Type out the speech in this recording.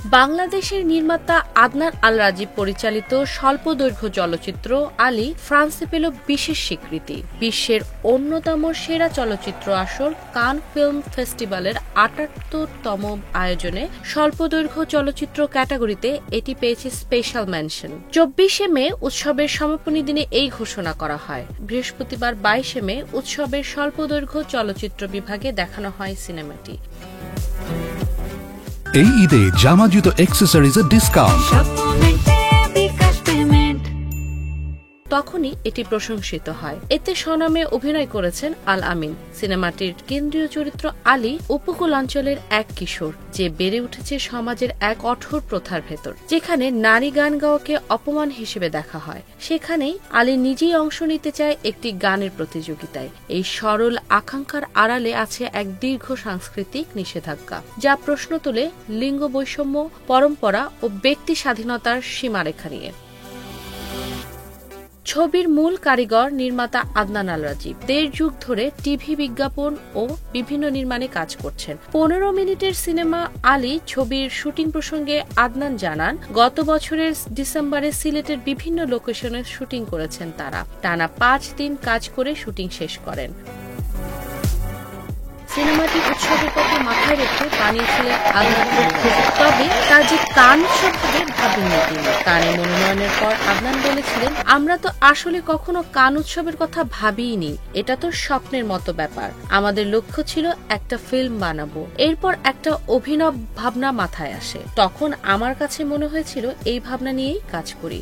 বাংলাদেশের নির্মাতা আদনান আল রাজীব পরিচালিত স্বল্পদৈর্ঘ্য চলচ্চিত্র আলী ফ্রান্সে পেল বিশেষ স্বীকৃতি। বিশ্বের অন্যতম সেরা চলচ্চিত্র আসর কান ফিল্ম ফেস্টিভ্যালের ৭৮তম আয়োজনে স্বল্পদৈর্ঘ্য চলচ্চিত্র ক্যাটাগরিতে এটি পেয়েছে স্পেশাল মেনশন। ২৪শে মে উৎসবের সমাপনী দিনে এই ঘোষণা করা হয়। বৃহস্পতিবার ২২শে মে উৎসবের স্বল্পদৈর্ঘ্য চলচ্চিত্র বিভাগে দেখানো হয় সিনেমাটি। এই ঈদে জামা জুতো অ্যাক্সেসরিজের ডিসকাউন্ট। তখনই এটি প্রশংসিত হয়। এতে স্বনামে অভিনয় করেছেন আল আমিন। সিনেমাটির কেন্দ্রীয় চরিত্র আলী উপকূলাঞ্চলের এক কিশোর, যে বেড়ে উঠেছে সমাজের এক কঠোর প্রথার ভেতর, যেখানে নারী গান গাওয়াকে অপমান হিসেবে দেখা হয়। সেখানেই আলী নিজেই অংশ নিতে চায় একটি গানের প্রতিযোগিতায়। এই সরল আকাঙ্ক্ষার আড়ালে আছে এক দীর্ঘ সাংস্কৃতিক নিষেধাজ্ঞা, যা প্রশ্ন তোলে লিঙ্গ বৈষম্য, পরম্পরা ও ব্যক্তি স্বাধীনতার সীমারেখা নিয়ে। ছবির মূল কারিগর নির্মাতা আদনান আল রাজীব ১.৫ যুগ ধরে টিভি বিজ্ঞাপন ও বিভিন্ন নির্মাণে কাজ করছেন। ১৫ মিনিটের সিনেমা আলী ছবির শুটিং প্রসঙ্গে আদনান জানান, গত বছরের ডিসেম্বরে সিলেটের বিভিন্ন লোকেশনে শুটিং করেছেন তারা। টানা ৫ দিন কাজ করে শুটিং শেষ করেন। সিনেমাটি উৎসবের কথা মাথায় রেখে বানিয়েছিলেন আদনান। তবে তার যে কান উৎসব হবে ভাবেননি তিনি। কানে মনোনয়নের পর আদনান বলেছিলেন, আমরা তো আসলে কখনো কান উৎসবের কথা ভাবিইনি। এটা তো স্বপ্নের মতো ব্যাপার। আমাদের লক্ষ্য ছিল একটা ফিল্ম বানাবো। এরপর একটা অভিনব ভাবনা মাথায় আসে। তখন আমার কাছে মনে হয়েছিল এই ভাবনা নিয়েই কাজ করি।